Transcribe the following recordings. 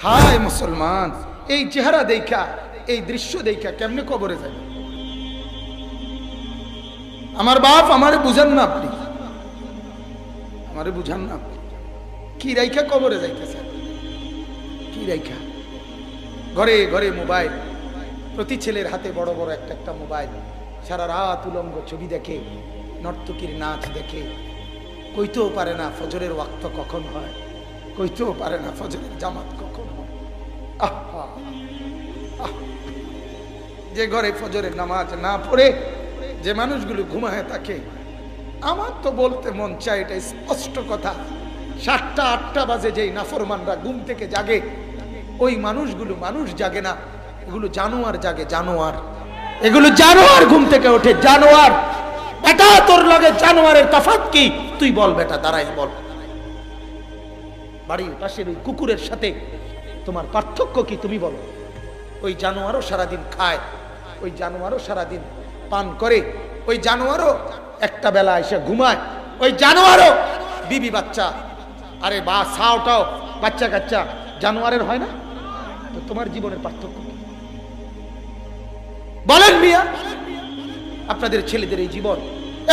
হায় মুসলমান, এই চেহারা দেখা, এই দৃশ্য দেখা কেমনে কবরে যাবে? আমার বাপ আমারে বুঝান না, আপনি আমারে বুঝান না, আপনি কি রাইখা কবরে যাইতেছেন? কি রাইখা? ঘরে ঘরে মোবাইল, প্রতি ছেলের হাতে বড় বড় একটা একটা মোবাইল, সারা রাত উলঙ্গ ছবি দেখে, নর্তকীর নাচ দেখে, কইতেও পারে না ফজরের ওয়াক্ত কখন হয়, কইতেও পারে না ফজরের জামাত কখন হয়। আহা, যে ঘরে ফজরের নামাজ না পড়ে যে মানুষগুলো ঘুমায় থাকে, আমার তো বলতে মন চায়, এটা স্পষ্ট কথা, 7টা 8টা বাজে যেই নাফরমানরা ঘুম থেকে জাগে, ওই মানুষগুলো মানুষ জাগে না, এগুলো জানোয়ার জাগে, জানোয়ার, এগুলো জানোয়ার ঘুম থেকে ওঠে, জানোয়ার। বেটা তোর লগে জানোয়ারের তফাৎ কি? তুই বল বেটা, দাঁড়াই বল। বাড়ির পাশের ওই কুকুরের সাথে তোমার পার্থক্য কি? তুমি বলো। ওই জানোয়ারও সারাদিন খায়, ওই জানোয়ারও সারাদিন পান করে, ওই জানোয়ারও একটা বেলা এসে ঘুমায়, ওই জানোয়ারও বিবি বাচ্চা, আরে বা ছাওটাও বাচ্চা কাচ্চা জানোয়ারের হয় না? তো তোমার জীবনের পার্থক্য কি বলেন মিয়া? আপনাদের ছেলেদের এই জীবন,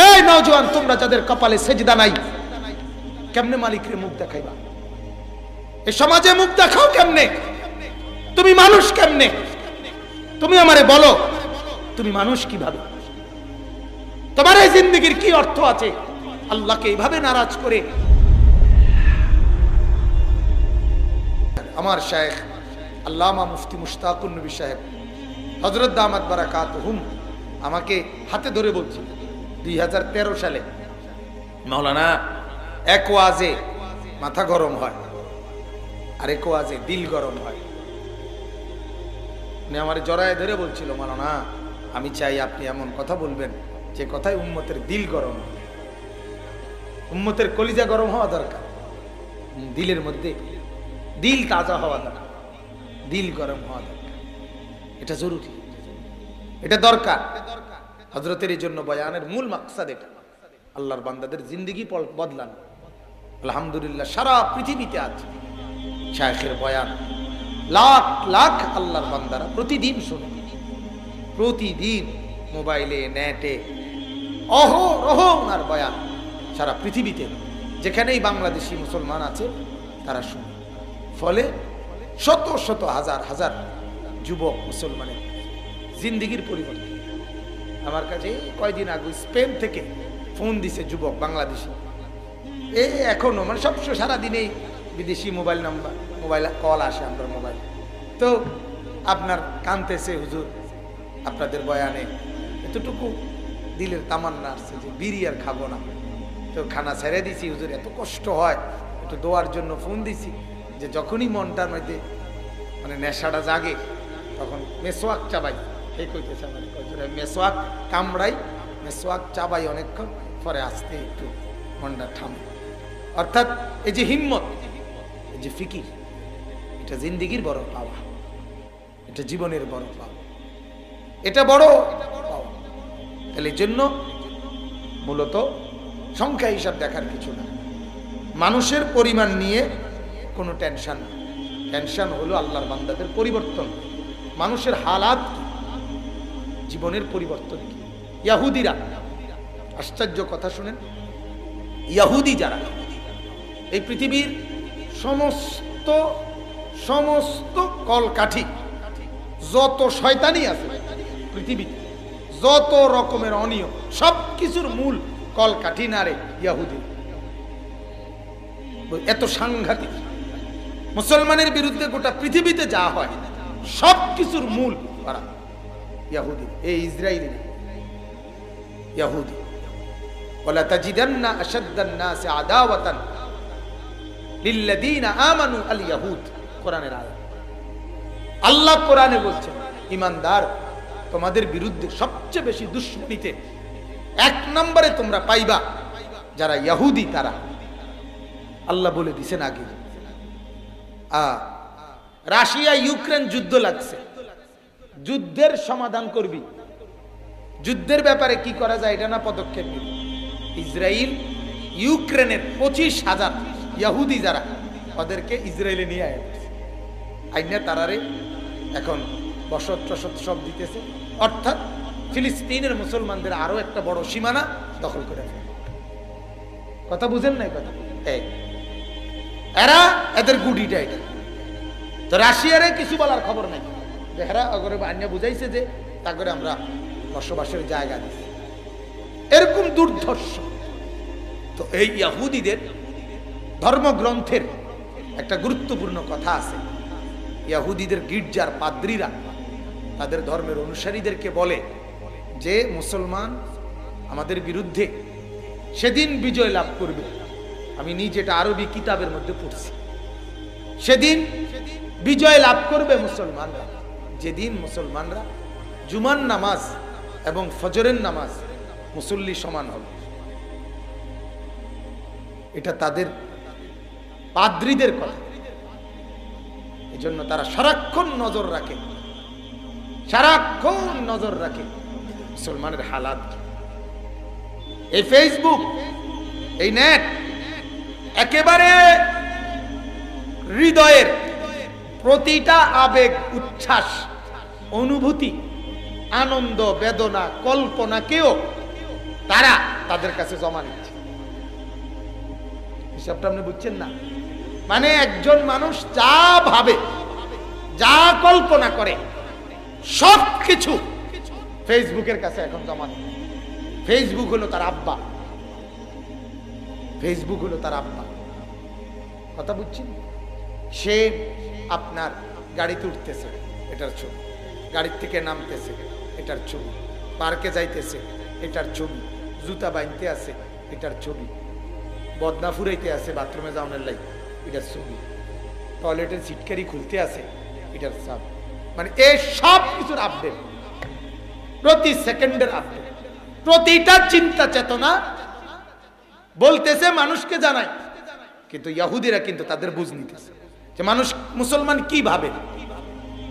এই নওজোয়ান তোমরা যাদের কপালে সেজদা নাই, কেমনে মালিকের মুখ দেখাইবা? এই সমাজে মুখ দেখাও কেমনে? তুমি মানুষ কেমনে? তুমি আমারে বলো, তুমি মানুষ কিভাবে? তোমার এই জিন্দেগির কি অর্থ আছে? আল্লাহকে এইভাবে নারাজ করে। আমার শায়েখ আল্লামা মুফতি মুশতাকুন নবী সাহেব হযরত দামাত বারাকাতুহুম আমাকে হাতে ধরে বলছিল 2013 সালে, মাওলানা এক ওয়াজে মাথা গরম হয়, আরেক ওয়াজে দিল গরম হয়। উনি আমার জড়ায় ধরে বলছিল, মাওলানা আমি চাই আপনি এমন কথা বলবেন যে কথায় উম্মতের দিল গরম, উম্মতের কলিজা গরম হওয়া দরকার, দিলের মধ্যে দিল তাজা হওয়া দরকার, দিল গরম হওয়া দরকার, এটা জরুরি, এটা দরকার। হযরতের এই জন্য বয়ানের মূল মাকসাদ এটা, আল্লাহর বান্দাদের জিন্দেগি বদলানো। আলহামদুলিল্লাহ সারা পৃথিবীতে আছে শায়েখের বয়ান, লাখ লাখ আল্লাহর বান্দারা প্রতিদিন শোনে, প্রতিদিন মোবাইলে নেটে অহরহ ওনার বয়ান, সারা পৃথিবীতে যেখানেই বাংলাদেশি মুসলমান আছে তারা শুনে। ফলে শত শত হাজার হাজার যুবক মুসলমানের জিন্দেগির পরিবর্তন। আমার কাছে কয়দিন আগে স্পেন থেকে ফোন দিছে যুবক বাংলাদেশি, এই এখনো মানে সবসময় সারাদিনেই বিদেশি মোবাইল নাম্বার, মোবাইল কল আসে আমার মোবাইল, তো আপনার কানতেছে হুজুর আপনাদের বয়ানে এতটুকু দিলের তামান্না আসছে যে বিড়ি আর খাবো না, তো খানা ছেড়ে দিছি হুজুর, এত কষ্ট হয়, একটু দোয়ার জন্য ফোন দিছি যে যখনই মনটার মধ্যে মানে নেশাটা জাগে তখন মেসোয়াক চাবাই, এই কইতেছে আমার মেসোয়াক কামড়াই, মেসোয়াক চাবাই অনেকক্ষণ, পরে আসতে একটু মনটা থামে। অর্থাৎ এই যে হিম্মত, এই যে ফিকির, এটা জিন্দেগির বড় পাওয়া, এটা জীবনের বড় পাওয়া, এটা বড় পাওয়া। তাহলে এই জন্য মূলত সংখ্যা হিসাব দেখার কিছু না, মানুষের পরিমাণ নিয়ে কোনো টেনশন না, টেনশন হলো আল্লাহর বান্দাদের পরিবর্তন, মানুষের হালাত কি, জীবনের পরিবর্তন কি। ইয়াহুদিরা, আশ্চর্য কথা শুনেন, ইয়াহুদি যারা এই পৃথিবীর সমস্ত সমস্ত কলকাঠি, যত শয়তানি আছে পৃথিবীতে, যত রকমের অনিয়ম, সব কিছুর মূল কলকাঠি নারে ইয়াহুদি। এত সাংঘাতিক, মুসলমানের বিরুদ্ধে গোটা পৃথিবীতে যা হয় সব কিছুর মূল তারা ইয়াহুদি, এই ইসরায়েলি ইয়াহুদি। ওয়ালা তাজিদান্না আশাদ্দান নাসি আদাওয়াতান লিল্লাযীনা আমানু আল ইয়াহুদ, কোরআনের আয়াত। আল্লাহ কোরআনে বলছেন ঈমানদার তোমাদের বিরুদ্ধে সবচেয়ে বেশি দুশমনীতে 1 নম্বরে তোমরা পাইবা যারা ইহুদি, তারা। আল্লাহ বলে দিয়েছেন আগে, রাশিয়া ইউক্রেন যুদ্ধ লাগছে, যুদ্ধের সমাধান করবি, যুদ্ধের ব্যাপারে কি করা যায় এটা না পদক্ষেপ নিবি। ইসরায়েল ইউক্রেনের 25,000 ইহুদি যারা, ওদেরকে ইসরায়েলে নিয়ে আসছে, আইনা তারারে এখন বসত টসত সব দিতেছে, অর্থাৎ ফিলিস্তিনের মুসলমানদের আরো একটা বড় সীমানা দখল করে ফেলে। কথা বুঝেন নাই কথা? এই এরা এদের গুডিটা এটা। তো রাশিয়ারে কিছু বলার খবর নাই যে এরা অগরে আইনা বুঝাইছে যে তা করে আমরা বসবাসের জায়গা দিচ্ছি, এরকম দুর্ধর্ষ। তো এই ইহুদিদের ধর্মগ্রন্থের একটা গুরুত্বপূর্ণ কথা আছে। ইহুদিদের গির্জার পাদ্রীরা তাদের ধর্মের অনুসারীদেরকে বলে যে মুসলমান আমাদের বিরুদ্ধে সেদিন বিজয় লাভ করবে। আমি নিজে এটা আরবি কিতাবের মধ্যে পড়ছি। সেদিন বিজয় লাভ করবে মুসলমানরা যেদিন মুসলমানরা জুমার নামাজ এবং ফজরের নামাজ মুসল্লি সমান হবে। এটা তাদের পাদ্রীদের কথা। এই জন্য তারা সারাক্ষণ নজর রাখে, সারাক্ষণ নজর রাখে মুসলমানের হালাত। এই ফেসবুক, এই নেট একেবারে হৃদয়ের প্রতিটা আবেগ, উচ্ছ্বাস, অনুভূতি, আনন্দ, বেদনা, কল্পনাকেও তারা তাদের কাছে জমা নিচ্ছে। হিসাবটা আপনি বুঝছেন না? মানে একজন মানুষ যা ভাবে, যা কল্পনা করে, সবকিছু ফেসবুকের কাছে এখন জমা নেয়। ফেসবুক হলো তার আব্বা, ফেসবুক হলো তার আব্বা। কথা বুঝছেন? সে আপনার গাড়িতে উঠতেছে, এটার ছবি, গাড়ির থেকে নামতেছে, এটার ছবি, পার্কে যাইতেছে, এটার ছবি, জুতা বাইনতে আছে, এটার ছবি, বদনা ফুরাইতে আছে বাথরুমে যাওয়ার লাই, এটার ছবি, টয়লেটের সিটকারি খুলতে আছে, এটার সব। মানে এই সব কিছুর আপডেট, প্রতি সেকেন্ডের আপডেট, প্রতিটা চিন্তা চেতনা বলতেছে, মানুষকে জানায়। কিন্তু ইহুদিরা কিন্তু তাদের বুঝ নিতেছে যে মানুষ, মুসলমান কি ভাবে,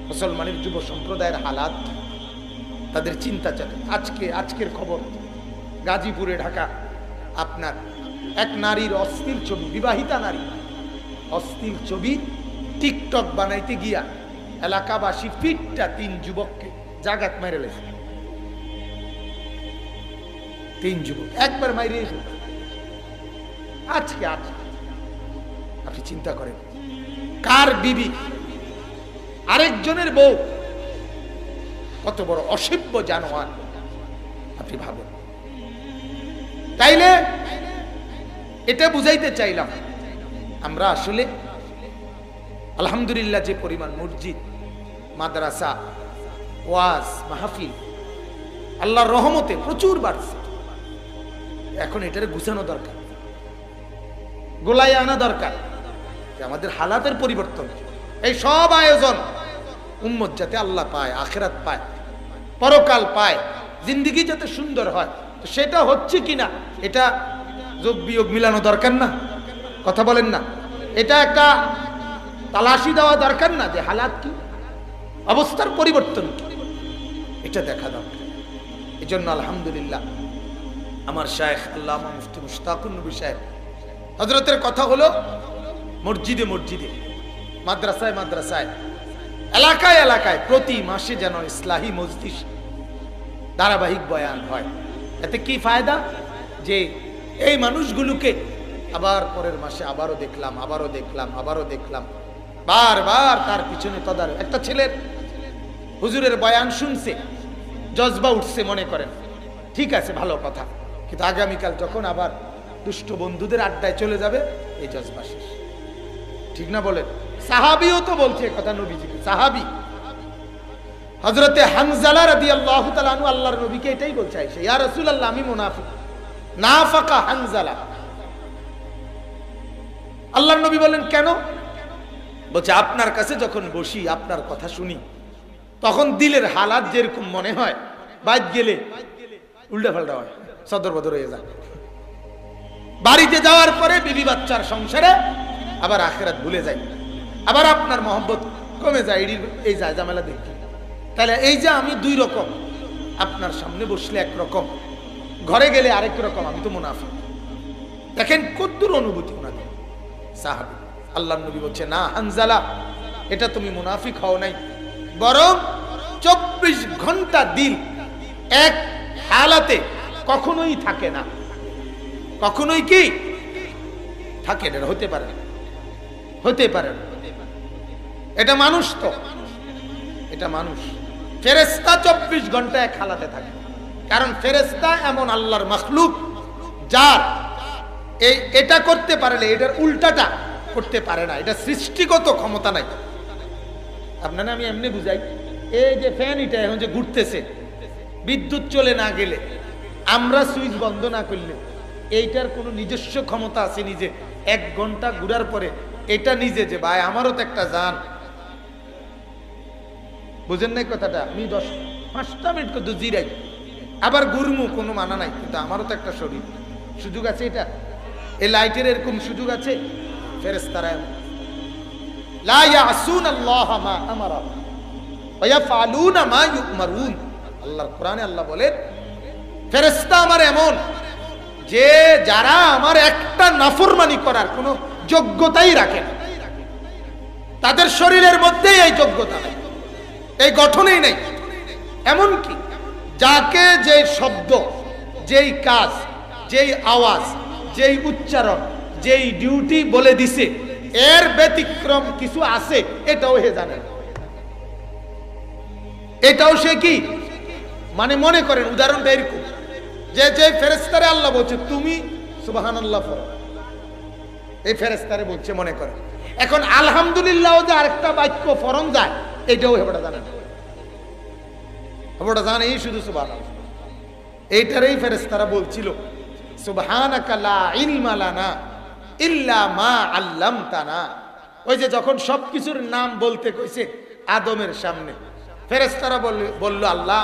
মুসলমানের যুব সম্প্রদায়ের হালাত, তাদের চিন্তা চেতনা। আজকের খবর, গাজীপুরে ঢাকা আপনার এক নারীর অস্থির ছবি, বিবাহিতা নারী অস্থির ছবি টিকটক বানাইতে গিয়া এলাকাবাসী ফিটটা 3 যুবককে জাগাত মেরে লেছে। 3 যুবক একবার মাইরে আজকে আপনি চিন্তা করেন, কার বিবি আরেকজনের বউ, কত বড় অসভ্য জানোয়ার আপনি ভাবেন। তাইলে এটা বুঝাইতে চাইলাম, আমরা আসলে আলহামদুলিল্লাহ যে পরিমাণ মসজিদ, মাদ্রাসা, ওয়াজ, মাহফিল আল্লাহর রহমতে প্রচুর বাড়ছে, এখন এটারে গুছানো দরকার, গোলায় আনা দরকার যে আমাদের হালাতের পরিবর্তন। এই সব আয়োজন উম্মত যাতে আল্লাহ পায়, আখিরাত পায়, পরকাল পায়, জিন্দেগি যাতে সুন্দর হয়, তো সেটা হচ্ছে কিনা এটা যোগ বিয়োগ মিলানো দরকার না? কথা বলেন না? এটা একটা তালাশি দেওয়া দরকার না যে হালাত কি, অবস্থার পরিবর্তন কি, এটা দেখা দরকার। এই জন্য আলহামদুলিল্লাহ আমার শায়েখ আল্লামা মুফতি মুশতাকুর নবী সাহেব হযরতের কথা হলো, মসজিদে মসজিদে, মাদ্রাসায় মাদ্রাসায়, এলাকায় এলাকায় প্রতি মাসে যেন ইসলাহি মজলিস ধারাবাহিক বয়ান হয়। এতে কি ফায়দা? যে এই মানুষগুলোকে আবার পরের মাসে আবারও দেখলাম, আবারও দেখলাম, আবারও দেখলাম, বারবার তার পিছনে তদারক। একটা ছেলের হুজুরের বয়ান শুনছে, জজবা উঠছে, মনে করেন ঠিক আছে, ভালো কথা, কিন্তু আগামীকাল যখন আবার দুষ্ট বন্ধুদের আড্ডায় চলে যাবে, এই জজবা শেষ। ঠিক না বলেন? সাহাবিও তো বলছে কথা, নবীজিকে, সাহাবি হযরতে হানজালা রাদিয়াল্লাহু তাআলা আনহু আল্লাহর নবীকে এটাই বলছে, আয়েশা, ইয়া রাসূলুল্লাহ আমি মুনাফিক। নাফাকা হানজালা। আল্লাহর নবী বলেন কেন? বলছে আপনার কাছে যখন বসি, আপনার কথা শুনি, তখন দিলের হালাত যেরকম মনে হয়, বাইরে গেলে উল্টা পাল্টা হয়, সদর বদর হয়ে যায়। বাড়িতে যাওয়ার পরে বিবি বাচ্চার সংসারে আবার আখিরাত ভুলে যায়, আবার আপনার মহব্বত কমে যায়, এই যায় ঝামেলা দেখি। তাহলে এই যে আমি 2 রকম, আপনার সামনে বসলে একরকম, ঘরে গেলে আরেক রকম, আমি তো মুনাফিক। দেখেন কদ্দুর অনুভূতি ওনাদের সাহাবী। আল্লাহর নবী বলছে না হানজালা, এটা তুমি মুনাফিক হও নাই, বরং 24 ঘন্টা দিল এক হালাতে কখনোই থাকে না, কখনোই কি থাকে না, হতে পারে না, হতে পারে না। এটা মানুষ, তো এটা মানুষ। ফেরেশতা 24 ঘন্টা এক হালাতে থাকে, কারণ ফেরেশতা এমন আল্লাহর মাখলুক যার এটা করতে পারলে এটার উল্টাটা করতে পারে না, এটা সৃষ্টিগত ক্ষমতা নাই। আপনারা আমি এমনি বুঝাই, এই যে ফ্যান এটা এখন যে ঘুরতেছে, বিদ্যুৎ চলে না গেলে, আমরা সুইচ বন্ধ না করলে এইটার কোনো নিজস্ব ক্ষমতা আছে নিজে 1 ঘন্টা ঘুরার পরে এটা নিজে যে ভাই আমারও তো একটা জান, বুঝেন নাই কথাটা? আমি 5টা মিনিট করতে জিরাই, আবার গুরমু, কোনো মানা নাই, কিন্তু আমারও তো একটা শরীর, সুযোগ আছে এটা? এই লাইটের এরকম সুযোগ আছে? ফেরেশতারা লা ইয়াসুনাল্লাহ মা আমারা ওয়া ইয়াফআলুনা মা ইউমারুন। আল্লাহর কোরআনে আল্লাহ বলেন ফেরেশতা আমার এমন যে যারা আমার একটা নাফরমানি করার কোনো যোগ্যতাই রাখে না, তাদের শরীরের মধ্যেই এই যোগ্যতা নেই, এই গঠনেই নেই। এমন কি যাকে যে শব্দ, যেই কাজ, যেই আওয়াজ, যেই উচ্চারণ, যেই ডিউটি বলে দিছে, এর ব্যতিক্রম কিছু আছে এটাও হে জানে না। এটাও সে কি মানে মনে করেন, উদাহরণটা এরকম যে যে ফেরেশতারে আল্লাহ বলছে তুমি সুবহানাল্লাহ পড়ো, এই ফেরেশতারে বলছে মনে করেন। এখন আলহামদুলিল্লাহ যে আরেকটা বাক্য ফরন যায়, এটাও হেবটা জানে না, হেবটা জানে এই শুধু সুবহানাল্লাহ। এইটারই ফেরেশতারা বলছিল সুবহানাকা লা ইলমা লানা ইল্লা মা আল্লামতানা। ওই যে যখন সবকিছুর নাম বলতে কইছে আদমের সামনে, ফেরেশতারা বলল আল্লাহ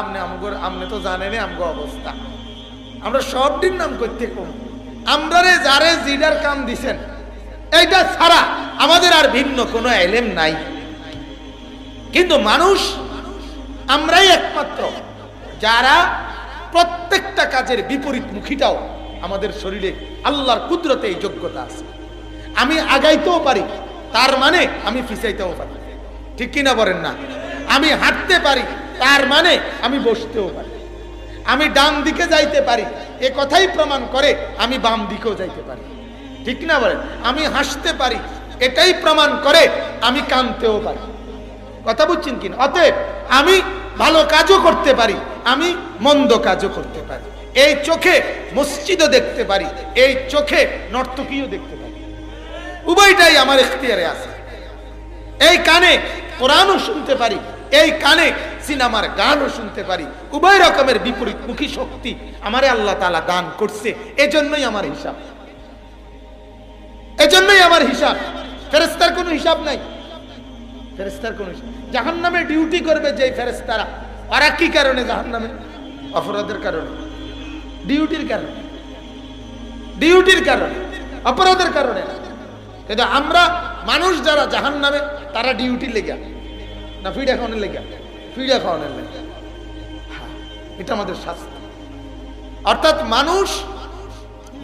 আপনি তো জানেন আমগো অবস্থা, আমরা সবটির নাম করতে কম, আমরা যারে জিডার কাম দিছেন এইটা ছাড়া আমাদের আর ভিন্ন কোনো ইলম নাই। কিন্তু মানুষ আমরাই একমাত্র যারা প্রত্যেকটা কাজের বিপরীত মুখীটাও আমাদের শরীরে আল্লাহর কুদরতে এই যোগ্যতা আছে। আমি আগাইতেও পারি, তার মানে আমি পিছাইতেও পারি, ঠিক কিনা বলেন না? আমি হাঁটতে পারি, তার মানে আমি বসতেও পারি। আমি ডান দিকে যাইতে পারি, এ কথাই প্রমাণ করে আমি বাম দিকেও যাইতে পারি, ঠিক না বলেন? আমি হাসতে পারি, এটাই প্রমাণ করে আমি কাঁদতেও পারি। কথা বুঝছেন কিনা? অতএব আমি ভালো কাজও করতে পারি, আমি মন্দ কাজও করতে পারি। এই চোখে মসজিদও দেখতে পারি, এই চোখে নর্তকীও দেখতে পারি, উভয়টাই আমার ইখতিয়ারে আছে। এই কানে কোরআনও শুনতে পারি, এই কানে সিনেমার গানও শুনতে পারি। উভয় রকমের বিপরীতমুখী শক্তি আমারে আল্লাহ তাআলা দান করছে, এজন্যই আমার হিসাব, এজন্যই আমার হিসাব। ফেরেশতার কোনো হিসাব নাই, ফেরেশতার কোনো হিসাব। জাহান্নামে ডিউটি করবে যে ফেরেশতারা, ওরা কি কারণে জাহান্নামে? অপরাধের কারণে, ডিউটির কারণে, ডিউটির কারণে, অপরাধের কারণে না। কিন্তু আমরা মানুষ যারা জাহান্নামে, তারা ডিউটির লেগে না, ফিডা খাওয়ানোর লেগে, ফিডা খাওয়ানোর লেগে। এটা আমাদের শাস্তি। অর্থাৎ মানুষ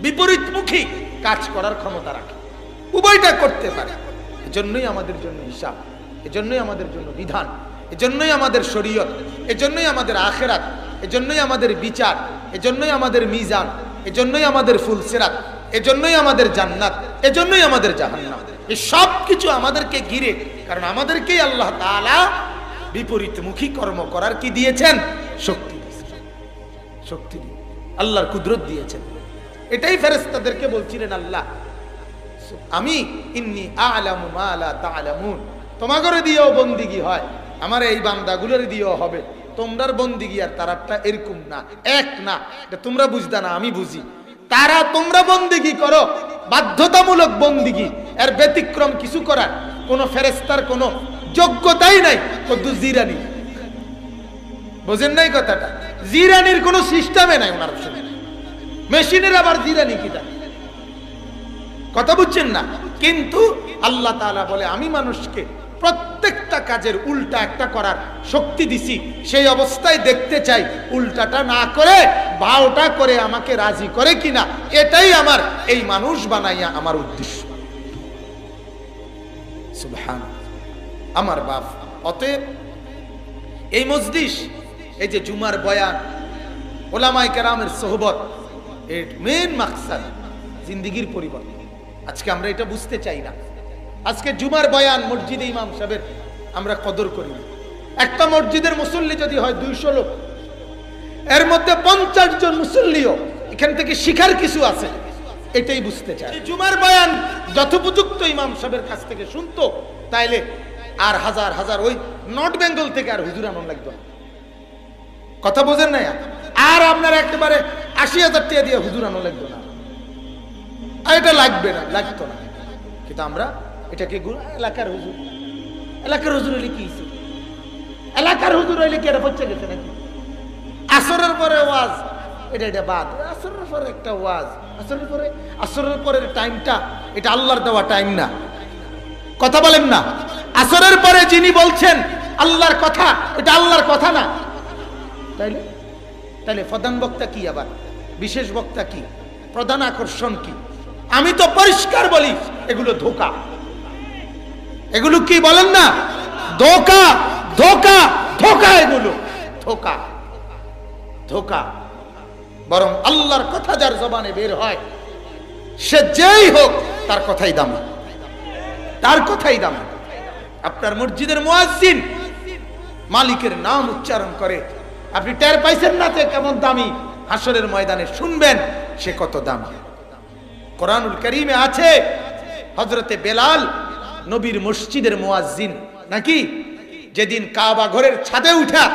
বিপরীতমুখী কাজ করার ক্ষমতা রাখে, উভয়টা করতে পারে। এজন্যই আমাদের জন্য হিসাব, এজন্যই আমাদের জন্য বিধান, এজন্যই আমাদের শরীয়ত, এজন্যই আমাদের আখিরাত, এজন্যই আমাদের বিচার, এজন্যই আমাদের মিজান, এজন্যই আমাদের ফুলসিরাত, এজন্যই আমাদের জান্নাত, এজন্যই আমাদের জাহান্নাম। এই সব কিছু আমাদেরকে ঘিরে, কারণ আমাদেরকেই আল্লাহ তাআলা বিপরীতমুখী কর্ম করার কি দিয়েছেন? শক্তি দিয়েছেন, শক্তি দিয়ে আল্লাহর কুদরত দিয়েছেন। এটাই ফেরেশতাদেরকে বলছিলেন আল্লাহ, আমি ইন্নী আ'লামু মা লা তা'লামুন, তোমাগরে দিয়েও বন্দিগি হয়, আমার এই বান্দাগুলোর দিয়েও হবে। তোমরার বন্দিগি আর তারারটা এরকম না, এক না, এটা তোমরা বুঝদা না, আমি বুঝি। তারা তোমরা বন্দিগি করো বাধ্যতামূলক বন্দিগি, এর ব্যতিক্রম কিছু করার কোন ফেরেশতার কোনো যোগ্যতাই নাই। কদ্দু জিরানি, বোঝেন নাই কথাটা? জিরানির কোনো সিস্টেমে নাই ওনার, মেশিনের আবার জিরানি কিটা, কথা বুঝছেন না? কিন্তু আল্লাহ তাআলা বলে আমি মানুষকে প্রত্যেকটা কাজের উল্টা একটা করার শক্তি দিছি, সেই অবস্থায় দেখতে চাই উল্টাটা না করে ভাওটা করে আমাকে রাজি করে কিনা। এটাই আমার এই মানুষ বানাইয়া আমার উদ্দেশ্য। সুবহানাল্লাহ। আমার বাপ। অতএব এই মজলিস, এই যে জুমার বয়ান, ওলামায়ে কেরামের সোহবত, এর মেন মাকসাদ জিন্দেগির পরিবর্তন। আজকে আমরা এটা বুঝতে চাই না। আজকে জুমার বয়ান মসজিদে ইমাম সাহেবের আমরা কদর করি না। একটা মসজিদের মুসল্লি যদি হয় 200 লোক, এর মধ্যে 50 জন মুসল্লিও এখান থেকে শিখার কিছু আছে, এটাই বুঝতে চায়। জুমার বয়ান যথোপযুক্ত ইমাম সাহেবের কাছ থেকে শুনতো, তাইলে আর হাজার হাজার ওই নর্থ বেঙ্গল থেকে আর হুজুর আনন্দ লাগতো না। কথা বোঝেন না? আর আপনার একেবারে 80,000 টাকা দিয়ে হুজুর আনন্দ লাগতো না, আর এটা লাগবে না, লাগতো না। কিন্তু আমরা এটাকে এলাকার হুজুর, এলাকার হুজুর হইলে কি, এলাকার হুজুর হইলে কি এটা পৌঁছে গেছে নাকি? আসরের পরে ওয়াজ, এটা বাদ। আসরের পরে একটা ওয়াজ, আসরের পরের টাইমটা এটা আল্লাহর দেওয়া টাইম না। কথা বলেন না? আসরের পরে যিনি বলছেন আল্লাহর কথা, এটা আল্লাহর কথা না। তাইলে প্রধান বক্তা কি, আবার বিশেষ বক্তা কি, প্রধান আকর্ষণ কি? আমি তো পরিষ্কার বলি, এগুলো ধোঁকা। এগুলো কি বলেন না? ধোঁকা, ধোঁকা, ধোঁকা। এগুলো ধোঁকা, ধোঁকা। বরং আল্লাহর কথা যার জবানে বের হয়, সে যেই হোক তার কথাই দাম, তার কথাই দাম। আপনার মসজিদের মুয়াজ্জিন মালিকের নাম উচ্চারণ করে, আপনি টের পাইছেন না যে কেমন দামি? হাসরের ময়দানে শুনবেন সে কত দামি। কোরআনুল কারীমে আছে হযরতে বেলাল নবীর মসজিদের মুয়াজ্জিন নাকি? যেদিন কাবা ঘরের ছাদে উঠা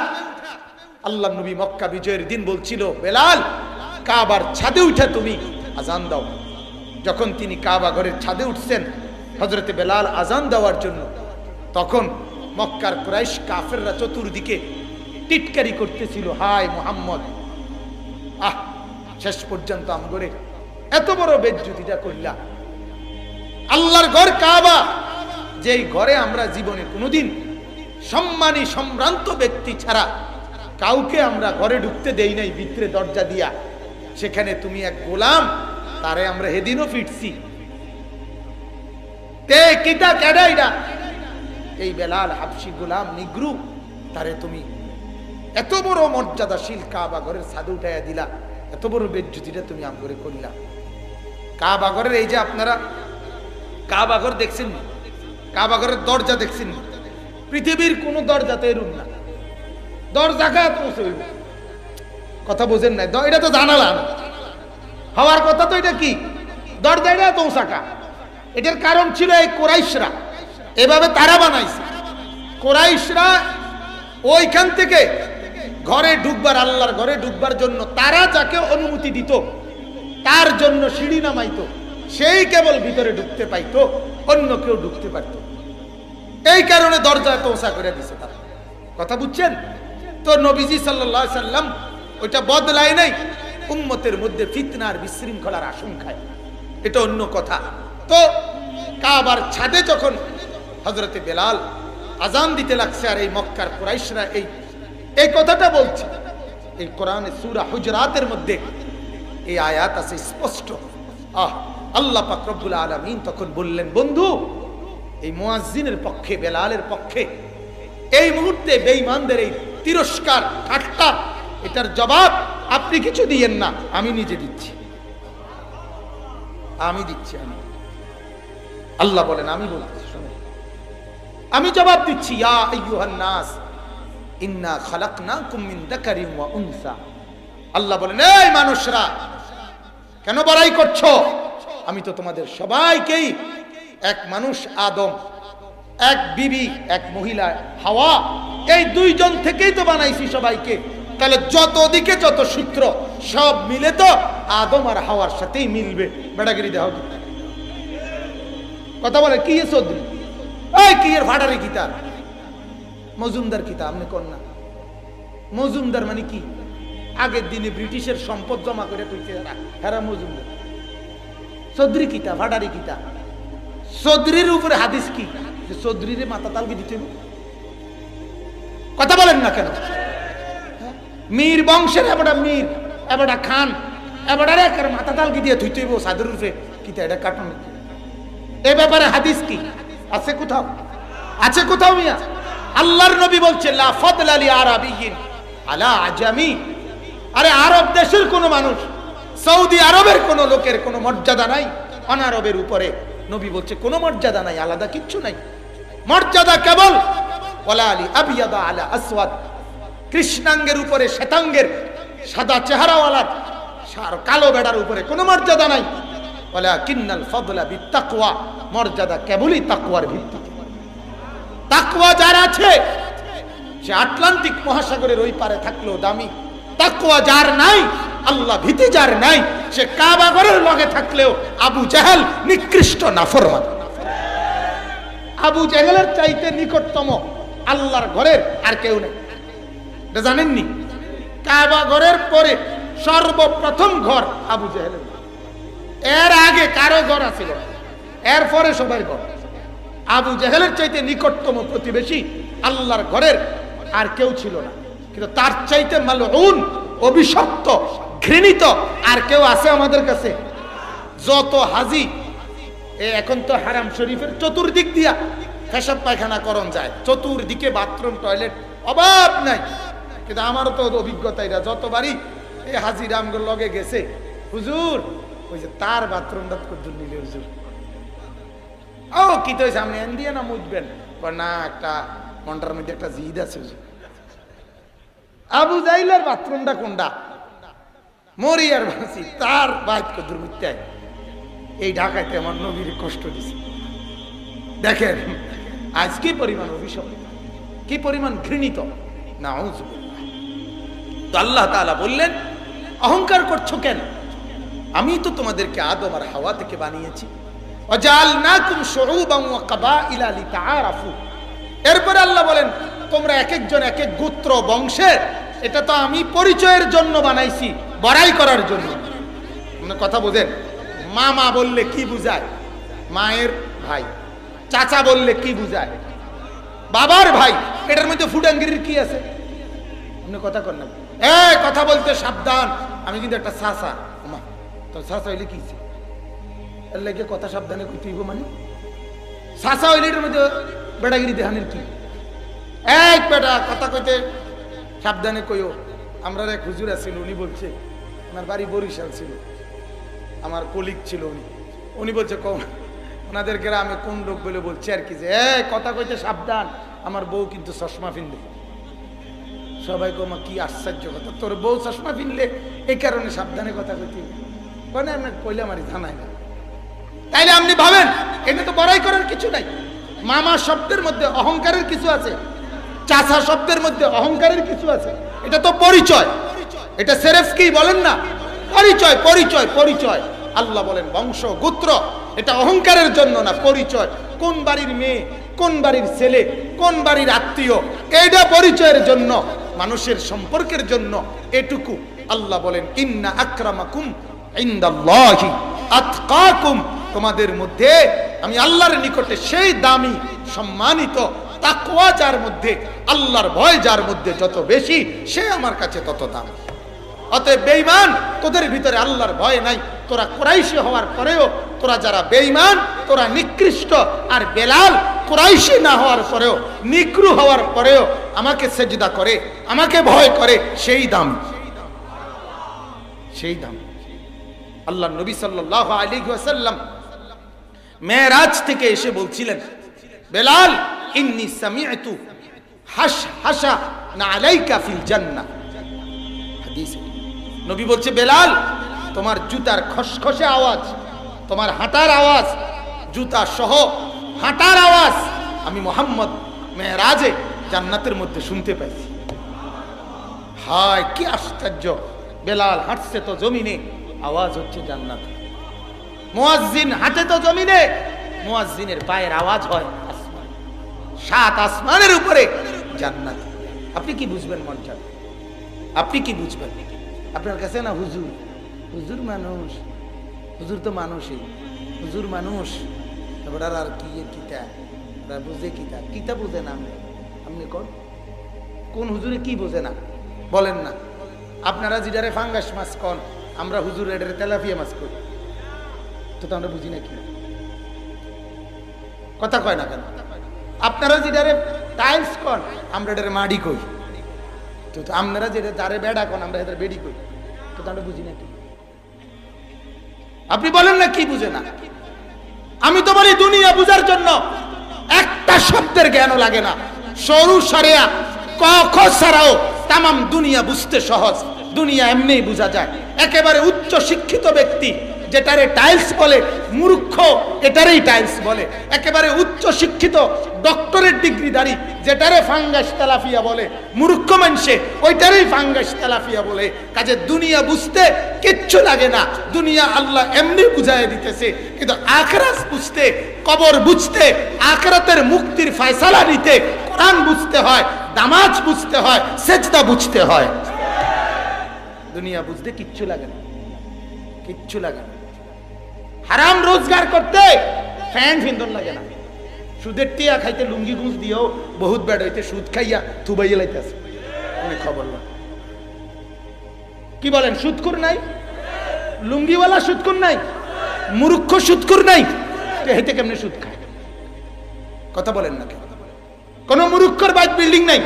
আল্লাহ নবী মক্কা বিজয়ের দিন বলছিল, বেলাল কাবার ছাদে উঠা তুমি আজান দাও। যখন তিনি কাবা ঘরের ছাদে উঠছেন হযরতে বেলাল আজান দেওয়ার জন্য, তখন মক্কার কুরাইশ কাফেররা চতুর্দিকে টিটকারি করতেছিল, হায় মুহাম্মদ, শেষ পর্যন্ত আমগরে এত বড় বেজ্জতিটা করলা। আল্লাহর ঘর কাবা, যেই ঘরে আমরা জীবনে কোনোদিন সম্মানী সম্ভ্রান্ত ব্যক্তি ছাড়া কাউকে আমরা ঘরে ঢুকতে দেই নাই ভিতরে দরজা দিয়া, সেখানে তুমি এক গোলাম, তারে আমরা হেদিনও ফিরছি। তে কিটা কেডাইডা? এই বেলাল হাবশি গোলাম নিগ্রু, তারে তুমি এত বড় মর্যাদাশীল কাবা ঘরের ছাদে উঠাইয়া দিলা, এত বড় বেজ্জতিটা তুমি আমগরে করলা। কাবা ঘরের এই যে আপনারা কাবা ঘর দেখছেন, কাবা ঘরের দরজা দেখছেন, পৃথিবীর কোন দরজাতে এরুম না। দরজা কা পৌঁছইব, কথা বোঝেন না? এটা তো জানালা হওয়ার কথা, তো এটা কি দরজা? এটা তৌসাকা। এটার কারণ ছিল এই কুরাইশরা, এভাবে তারা বানাইছে। কুরাইশরা ওইখান থেকে ঘরে ঢুকবার, আল্লাহর ঘরে ঢুকবার জন্য তারা যাকে অনুমতি দিত তার জন্য সিঁড়ি নামাইতো, সেই কেবল ভিতরে ঢুকতে পাইতো, অন্য কেউ ঢুকতে পারত। এই কারণে দরজা তৌসা করে দিছে তারা। কথা বুঝছেন তো? নবীজি সাল্লাল্লাহু আলাইহি সাল্লাম ওইটা বদলায় নাই উম্মতের মধ্যে ফিতনার বিশৃঙ্খলার আশঙ্কায়, এটা অন্য কথা। তো কাবার ছাদে যখন হযরতে বেলাল আজান দিতে লাগছে, আর এই মক্কার কুরাইশরা এই কথাটা বলছে, এই কোরআনে সূরা হুজরাতের মধ্যে এই আয়াত আছে স্পষ্ট। আল্লাহ পাক রব্বুল আলামিন তখন বললেন, বন্ধু এই মুয়াজ্জিনের পক্ষে, বেলালের পক্ষে এই মুহূর্তে বেঈমানদের এই তিরস্কার, ঠাট্টা, এটার জবাব আপনি কিছু দিয়েন না, আমি নিজে দিচ্ছি, আমি দিচ্ছি। আমি আল্লাহ বলেন, আমি বলছি, শুনুন, আমি জবাব দিচ্ছি। ইয়া আইয়ুহান নাস ইন্না খালাকনাকুম মিন যাকারিন ওয়া উনসা। আল্লাহ বলেন, এই মানুষরা কেন বড়াই করছো? আমি তো তোমাদের সবাইকেই এক মানুষ আদম, এক বিবি, এক মহিলা হাওয়া, এই দুইজন থেকেই তো বানাইছি সবাইকে। তাহলে যত দিকে যত সূত্র সব মিলে তো আদম আর হাওয়ার সাথেই মিলবে। বেড়াগিরি দেহ কথা বলে কি চৌধুরী, এই কি এর ভাড়ারে কিতা মজুমদার কিতা? আপনি কোন না মজুমদার মানে কি? আগের দিনে ব্রিটিশের সম্পদ জমা করে কইছে হেরা মজুমদার। চৌধুরী কিতা, ভাড়ারি কিতা? চৌধুরীর উপরে হাদিস কি যে চৌধুরীরে মাথা তালকে দিতে? কথা বলেন না কেন? মীর বংশের এবারটা মীর, এবারটা খান, এবারটা একের মাথা তালকে দিয়ে থুইতে হইব সাদের রূপে কিতা? এটা কাটন। এ ব্যাপারে হাদিস কি আছে কোথাও? আছে কোথাও মিয়া? আল্লাহর নবী বলছে লা ফাদলা লি আরাবিয়িন আলা আজামি। আরে আরব দেশের কোন মানুষ, সৌদি আরবের কোন লোকের কোনো মর্যাদা নাই অনারবের উপরে? নবী বলছে কোনো মর্যাদা নাই, আলাদা কিচ্ছু নাই। মর্যাদা কেবল ওয়ালা আলি আবিয়াদা আলা আসওয়াদ, কৃষ্ণাঙ্গের উপরে শ্বেতাঙ্গের, সাদা চেহারাওয়ালার কালো বেড়ার উপরে কোনো মর্যাদা নাই। ওয়ালা কিন্নাল ফাদলা বিত্তাকওয়া, মর্যাদা কেবলই তাকওয়ার ভিত্তিতে। তাকওয়া যার আছে সে আটলান্টিক মহাসাগরের ওই পারে থাকলেও দামি। তাকওয়া যার নাই, আল্লাহ ভীতি যার নাই, সে কাবা ঘরের লগে থাকলেও আবু জাহেল নিকৃষ্ট নাফরমান। আবু জাহেলের চাইতে নিকটতম আল্লাহর ঘরের আর কেউ নেই, এটা জানেননি? কাবা ঘরের পরে সর্বপ্রথম ঘর আবু জাহেলের, এর আগে কারো ঘর আছিল, এর পরে সবার ঘর। আবু জাহেলের চাইতে নিকটতম প্রতিবেশী আল্লাহর ঘরের আর কেউ ছিল না, কিন্তু তার চাইতে মালউন, অভিশপ্ত, ঘৃণিত আর কেউ আছে আমাদের কাছে? যত হাজি, এখন তো হারাম শরীফের চতুর্দিক দিয়া পেশাব পায়খানা করণ যায়, চতুর্দিকে বাথরুম টয়লেট অভাব নাই। কিন্তু আমারও তো অভিজ্ঞতা, এটা যতবারই এই হাজি রামগর লগে গেছে, হুজুর ওই যে তার বাথরুমটা কদ্দুর নিলে হুজুর, ও কি তো সামনে এন দিয়ে না মুছবেন, না একটা মনটার মধ্যে একটা জিদ আছে হুজুর। আবু জাইলের বাথরুমটা কোনটা? মরিয়ার ভাসি তার বাইক কদ্দুর মুছতে, এই ঢাকাইতে আমার নবীর কষ্ট দিছে। দেখেন আজ কি পরিমাণ অভিশপ্ত, কি পরিমাণ ঘৃণিত। নাউযুবিল্লাহ। তো আল্লাহ তাআলা বললেন অহংকার করছো কেন? আমি তো তোমাদেরকে আদম আর হাওয়া থেকে বানিয়েছি। ওয়াজআলনাকুম শুউবান ওয়া কাবাইলা লিতাআরাফু। এরপরে আল্লাহ বলেন তোমরা এক একজন এক এক গোত্র বংশের, এটা তো আমি পরিচয়ের জন্য বানাইছি, বড়াই করার জন্য। আপনারা কথা বোঝেন? মামা বললে কি বুঝায়? মায়ের ভাই। চাচা বললে কি বুঝায়? বাবার ভাই। এটার মধ্যে ফুডাঙ্গিরির কি আছে? আপনি কথা কর না, কথা বলতে সাবধান। আমি কিন্তু একটা চাচা, তো চাচা হইলে কি এর লাগে কথা সাবধানে কইতে হইব। মানে চাচা হইলে এটার মধ্যে বেড়াগিরি দেহানের কি? এক বেটা কথা কইতে সাবধানে কইও। আমরা এক হুজুর আছিল, উনি বলছে, ওনার বাড়ি বরিশাল ছিল, আমার কলিগ ছিল, উনি বলছে ওনাদের গ্রামে কোন লোক বলে বলছে আর কি যে কথা কইতে সাবধান, আমার বউ কিন্তু চশমা ফিনলে। সবাই কমা কি আশ্চর্য কথা, তোর বউ চশমা ফিনলে এই কারণে সাবধানে কথা কইতে, মানে আমি কইলে আমারই জানাই না। তাইলে আপনি ভাবেন এটা তো বড়াই করার কিছু নাই। মামা শব্দের মধ্যে অহংকারের কিছু আছে, চাচা শব্দের মধ্যে অহংকারের কিছু আছে। এটা তো পরিচয়, এটা সেরেফ কি বলেন না, পরিচয় পরিচয় পরিচয়। আল্লাহ বলেন বংশ গোত্র, এটা অহংকারের জন্য না, পরিচয়। কোন বাড়ির মেয়ে, কোন বাড়ির ছেলে, কোন বাড়ির আত্মীয়, এটা পরিচয়ের জন্য, মানুষের সম্পর্কের জন্য এটুকু। আল্লাহ বলেন ইন্না আকরামাকুম ইনদাল্লাহি আতকাকুম, তোমাদের মধ্যে আমি আল্লাহর নিকটে সেই দামি সম্মানিত তাকওয়া যার মধ্যে, আল্লাহর ভয় যার মধ্যে যত বেশি, সে আমার কাছে তত দাম। অতএব বেঈমান, তোদের ভিতরে আল্লাহর ভয় নাই। তোরা কুরাইশি হওয়ার পরেও, তোরা যারা বেঈমান, তোরা নিকৃষ্ট। আর বেলাল কুরাইশি না হওয়ার পরেও, নিকৃ হওয়ার পরেও আমাকে সেজদা করে, আমাকে ভয় করে, সেই দাম, সেই দাম। আল্লাহ নবী সাল্লাল্লাহু আলাইহি ওয়াসাল্লাম মেরাজ থেকে এসে বলছিলেন, বেলাল ইন্নী সামি'তু হাসহাসা না আলাইকা ফিল জান্নাহ। হাদিসে নবী বলছে, বেলাল তোমার জুতার খসখসে আওয়াজ, তোমার হাঁটার আওয়াজ, জুতা সহ হাঁটার আওয়াজ আমি মুহাম্মদ মেরাজে জান্নাতের মধ্যে শুনতে পাইছি। হায় কি আশ্চর্য! বেলাল হাঁটছে তো জমিনে, আওয়াজ হচ্ছে জান্নাতে। মুয়াজ্জিন হাঁটে তো জমিনে, মুয়াজ্জিনের পায়ের আওয়াজ হয় আসমান, সাত আসমানের উপরে জান্নাত। আপনি কি বুঝবেন মনটা? আপনি কি বুঝবেন? আপনার কাছে না হুজুর, হুজুর মানুষ, হুজুর তো মানুষই, হুজুর মানুষ, এবার আর কি কিতা বুঝে, কিতা কিতা বুঝে না। আপনি কোন হুজুরে কি বোঝে না বলেন না? আপনারা যেটারে ফাঙ্গাস মাছ কন, আমরা হুজুর এটারে তেলাপিয়া মাছ করি, তো আমরা বুঝি না কি? কথা কয় না কেন? আপনারা যেটারে টাইলস কন আমরা এটারে মাড়ি কই, তো আপনারা যেটা যারে বেড়া কন আমরা এটারে বেড়ি কই, তো তাহলে বুঝি না কি? আপনি বলেন না কি বুঝে না? আমি তো বলি দুনিয়া বুঝার জন্য একটা শব্দের জ্ঞানও লাগে না, সরু সরেয়া ক খ ছাড়াও তামাম দুনিয়া বুঝতে সহজ। দুনিয়া এমনিই বোঝা যায়। একেবারে উচ্চ শিক্ষিত ব্যক্তি যেটারে টাইলস বলে, মূর্খ এটারেই টাইলস বলে। একেবারে উচ্চ শিক্ষিত ডক্টরেট ডিগ্রিধারী যেটারে ফাঙ্গাস তেলাফিয়া বলে, মূর্খ মানুষে ওইটারেই ফাঙ্গাস তেলাফিয়া বলে। কাজে দুনিয়া বুঝতে কিচ্ছু লাগে না, দুনিয়া আল্লাহ এমনি বুঝাই দিতেছে। কিন্তু আখিরাত বুঝতে, কবর বুঝতে, আখিরাতের মুক্তির ফয়সালা নিতে কোরআন বুঝতে হয়, নামাজ বুঝতে হয়, সেজদা বুঝতে হয়। দুনিয়া বুঝতে কিচ্ছু লাগে না, কিচ্ছু লাগে না। হারাম রোজগার করতে ফ্যান ফিন্দন লাগে না। সুদের টিয়া খাইতে লুঙ্গি গুঁজ দিয়েও বহুত বেড হইতে সুদ খাইয়া থুবাইয়া লাইতেছে, অনেক খবর না। কি বলেন, সুদখোর নাই? লুঙ্গিওয়ালা সুদখোর নাই? মূর্খ সুদখোর নাই? হেঁটে কেমনে সুদ খায়? কথা বলেন না কেন? কোন মূর্খর বাইক বিল্ডিং নাই,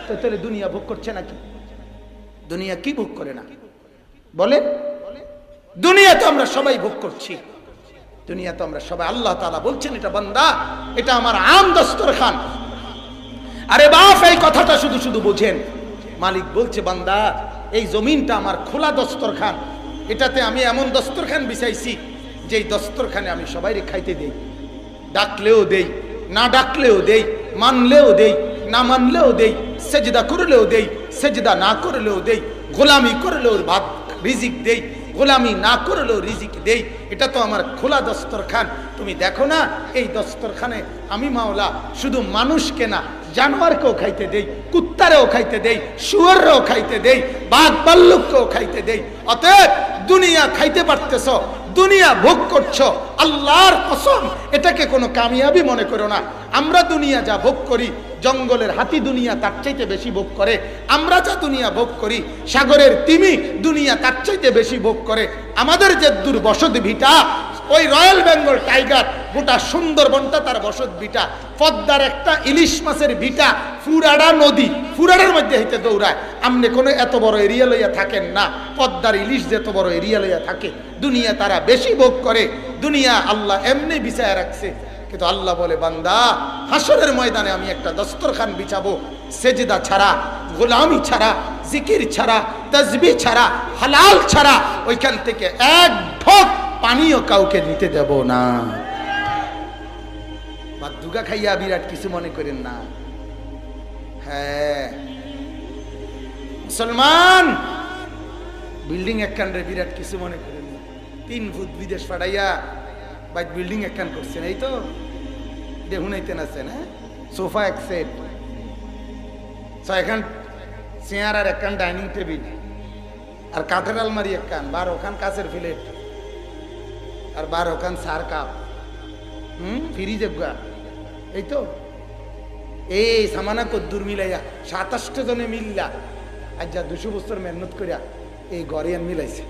তো তাহলে দুনিয়া ভোগ করছে নাকি? দুনিয়া কি ভোগ করে না বলে? দুনিয়া তো আমরা সবাই ভোগ করছি, দুনিয়া তো আমরা সবাই। আল্লাহ তাআলা বলছেন এটা বান্দা, এটা আমার আম দস্তরখান। আরে বাপ, এই কথাটা শুধু শুধু বোঝেন। মালিক বলছে বান্দা এই জমিনটা আমার খোলা দস্তরখান, এটাতে আমি এমন দস্তরখান বিছাইছি যে এই দস্তরখানে আমি সবাইকে খাইতে দেই, ডাকলেও দেই, না ডাকলেও দেই, মানলেও দেই, না মানলেও দেই, সেজদা করলেও দেই, সেজদা না করলেও দেই, গোলামি করলেও ভাত রিজিক দেই, গোলামি না করলেও রিজিক দেই। এটা তো আমার খোলা দস্তরখান। তুমি দেখো না এই দস্তরখানে আমি মাওলা শুধু মানুষকে না, জানোয়ারকেও খাইতে দেই, কুত্তারেও খাইতে দেই, শুয়োরও খাইতে দেই, বাঘ ভাল্লুককেও খাইতে দেই। অতএব দুনিয়া খাইতে পারতেছ, দুনিয়া ভোগ করছো, আল্লাহর কসম এটাকে কোনো কামিয়াবি মনে করো না। আমরা দুনিয়া যা ভোগ করি, জঙ্গলের হাতি দুনিয়া তার চাইতে বেশি ভোগ করে। আমরা যা দুনিয়া ভোগ করি, সাগরের তিমি দুনিয়া তার চাইতে বেশি ভোগ করে। আমাদের যে দুর্বসত ভিটা, ওই রয়্যাল বেঙ্গল টাইগার গোটা সুন্দরবনটা তার বসত ভিটা। পদ্মার একটা ইলিশ মাছের ভিটা ফুরাডা নদী, ফুরাডার মধ্যে হইতে দৌড়ায়। আমনে কোনো এত বড় এরিয়া লইয়া থাকেন না, পদ্মার ইলিশ যেত বড় এরিয়া লইয়া থাকে। দুনিয়া তারা বেশি ভোগ করে, দুনিয়া আল্লাহ এমনি বিছায় রাখছে। কিন্তু আল্লাহ বলে বান্দা হাসরের ময়দানে আমি একটা দস্তরখান বিছাবো, সেজদা ছাড়া, গোলামি ছাড়া, জিকির ছাড়া, তাসবিহ ছাড়া, হালাল ছাড়া ওইখান থেকে এক ঢোক পানিও কাউকে নিতে দেব না। বাদুগা খাইয়া বিরাট কিছু মনে করেন না। হ্যাঁ মুসলমান, বিল্ডিং একখান রে বিরাট কিছু মনে করেন না। 3 ফুট বিদেশ পাঠাইয়া বাইক বিল্ডিং একখান করছেন, এই তো দেখুনাইতেন আছেন। হ্যাঁ, সোফা এক সেট, 6খান চেয়ার আর একখান ডাইনিং টেবিল, আর কাঠের আলমারি একখান, 12খান কাচের প্লেট, আর 12খান সার কাপ, ফ্রিজ একগা। এই তো এই সামানা কদ্দুর মিলাইয়া 27 জনে মিললা আজ যা 200 বছর মেহনত করিয়া এই গড়িয়ান মিলাইছে।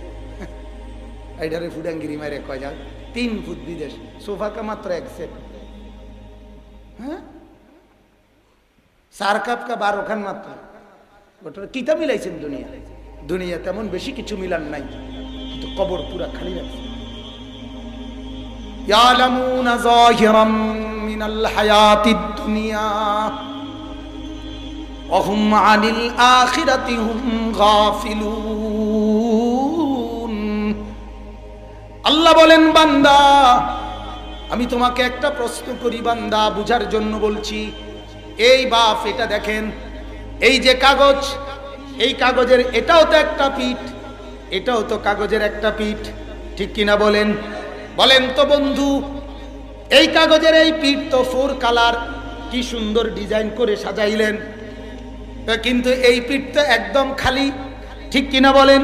এইটারে ফুডাঙ্গিরি মারে কয় যা 3 ফুট বিদেশ, সোফা কা মাত্র এক সেট। হ্যাঁ, সার কাপ কা 12খান মাত্র। ওটা কিতা মিলাইছেন দুনিয়া? দুনিয়া তেমন বেশি কিছু মিলান নাই, কিন্তু কবর পুরা খালি রাখছে। ইয়ালামুনা যাহিরাম মিনাল হায়াতিদ দুনিয়া ওয়া হুম আনিল আখিরাতি হুম গাফিলুন। আল্লাহ বলেন বান্দা আমি তোমাকে একটা প্রশ্ন করি বান্দা, বুঝার জন্য বলছি। এই বাপ এটা দেখেন, এই যে কাগজ, এই কাগজের এটাও তো একটা পিঠ, এটাও তো কাগজের একটা পিঠ, ঠিক কিনা বলেন? বলেন তো বন্ধু, এই কাগজের এই পিঠ তো 4 কালার, কি সুন্দর ডিজাইন করে সাজাইলেন, কিন্তু এই পিঠ তো একদম খালি, ঠিক কিনা বলেন?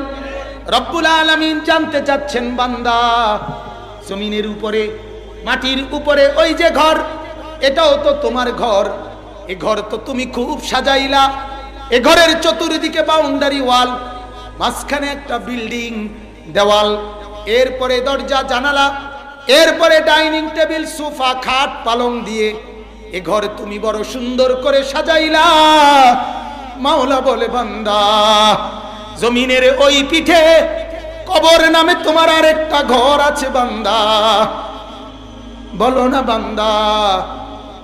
রব্বুল আলামিন জানতে চাচ্ছেন বান্দা জমিনের উপরে, মাটির উপরে ওই যে ঘর, এটাও তো তোমার ঘর। এই ঘর তো তুমি খুব সাজাইলা, এ ঘরের চতুর্দিকে বাউন্ডারি ওয়াল, মাঝখানে একটা বিল্ডিং দেওয়াল, এরপরে দরজা জানালা, এরপরে ডাইনিং টেবিল, সোফা, খাট, পালং দিয়ে এ ঘর তুমি বড় সুন্দর করে সাজাইলা। মাওলা বলে বান্দা, জমিনের ওই পিঠে কবর নামে তোমার আরেকটা ঘর আছে বান্দা। বলো না বান্দা,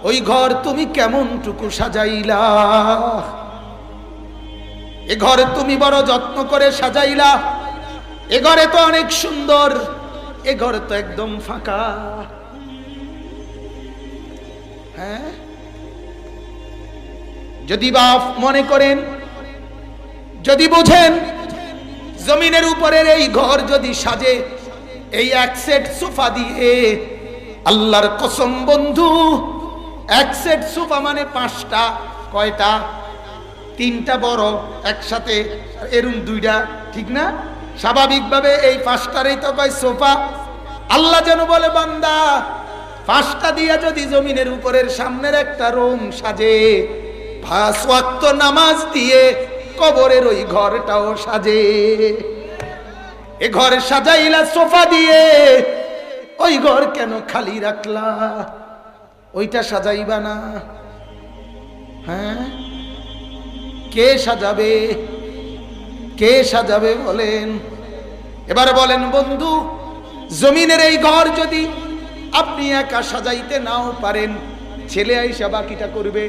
ওই ঘর তুমি কেমন টুকু সাজাইলা? এ ঘর তুমি বড় যত্ন করে সাজাইলা। এ ঘরে তো অনেক সুন্দর, এ ঘর তো একদম ফাঁকা। হ্যাঁ, যদি বাপ মনে করেন, যদি বুঝেন জমিনের উপরের এই ঘর যদি সাজে এই এক সেট সোফা দিয়ে, আল্লাহর কসম বন্ধু, এক সেট সোফা মানে 5টা, কয়টা? 3টা বড় একসাথে, এরুম 2টা, ঠিক না? স্বাভাবিকভাবে এই 5টারই তো কয় সোফা। আল্লাহ যেন বলে বান্দা, 5টা দিয়া যদি জমিনের উপরের সামনের একটা রুম সাজে, 5 ওয়াক্ত নামাজ দিয়ে কবরের ওই ঘরটাও সাজে। এ ঘর সাজাইলা সোফা দিয়ে, ওই ঘর কেন খালি রাখলা? ওইটা সাজাইবা না? হ্যাঁ, কে সাজাবে? কে সাজাবে বলেন? এবার বলেন বন্ধু, জমিনের এই ঘর যদি আপনি একা সাজাইতে নাও পারেন, ছেলে আইসা বাকিটা করবে,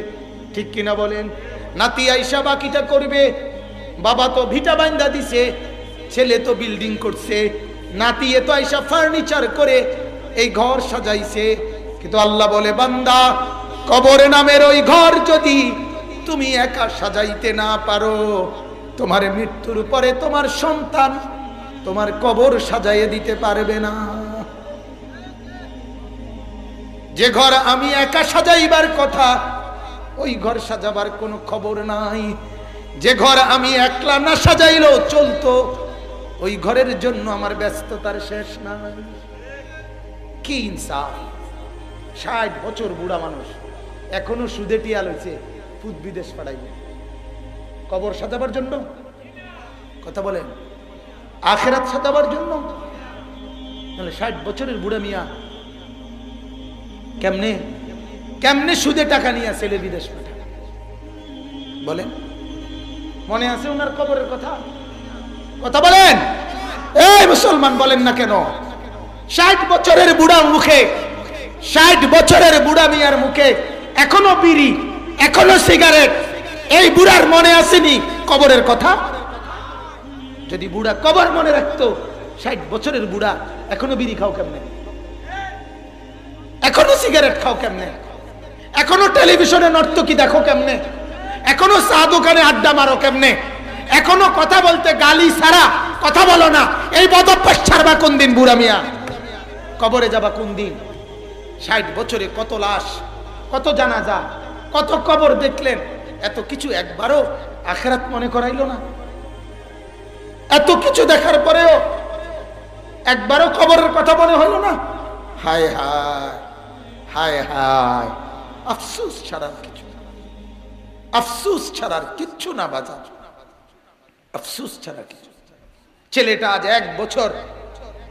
ঠিক কিনা বলেন? নাতি আইসা বাকিটা করবে। বাবা তো ভিটা বান্ধা দিছে, ছেলে তো বিল্ডিং করছে, নাতি এ তো আইসা ফার্নিচার করে এই ঘর সাজাইছে। কিন্তু আল্লাহ বলে বান্দা, কবর নামের ওই ঘর যদি তুমি একা সাজাইতে না পারো, তোমার মৃত্যুর পরে তোমার সন্তান তোমার কবর সাজাইয়ে দিতে পারবে না। যে ঘর আমি একা সাজাইবার কথা, ওই ঘর সাজাবার কোনো খবর নাই। যে ঘর আমি একলা না সাজাইলেও চলতো, ওই ঘরের জন্য আমার ব্যস্ততার শেষ নাই। কি ইনসাফ! 60 বছর বুড়া মানুষ এখনো সুদে টিয়া লইছে, ফুদ বিদেশ পাঠাইবে কবর সাজাবার জন্য। কথা বলেন, আখেরাত সাজাবার জন্য? তাহলে 60 বছরের বুড়া মিয়া কেমনে কেমনে সুদে টাকা নিয়ে ছেলে বিদেশ পাঠায়? বলেন, মনে আছে ওনার কবরের কথা? কথা বলেন, এই মুসলমান বলেন না কেন? 60 বছরের বুড়া মুখে, 60 বছরের বুড়া মিয়ার মুখে এখনো বিড়ি, এখনো সিগারেট। এই বুড়ার মনে আসেনি কবরের কথা? যদি বুড়া কবর মনে রাখতো, 60 বছরের বুড়া এখনো বিড়ি খাও কেমনে? এখনো সিগারেট খাও কেমনে? এখনো টেলিভিশনে নর্তকী দেখো কেমনে? এখনো চা দোকানে আড্ডা মারো কেমনে? এখনো কথা বলতে গালি ছাড়া কথা বলো না। এই বদভ্যাস ছাড়বা কোন দিন বুড়া মিয়া? কবরে যাবা কোন দিন? 60 বছরে কত লাশ, কত জানাজা, কত কবর দেখলেন, এত কিছু একবারও আখিরাত মনে করাইলো না? এত কিছু দেখার পরেও একবারও কবরের কথা মনে হইলো না? হায় হায় হায় হায়, আফসোস ছাড়ার কিছু, আফসোস ছাড়ার কিচ্ছু না বাজার, আফসোস ছাড়া কিছু। ছেলেটা আজ 1 বছর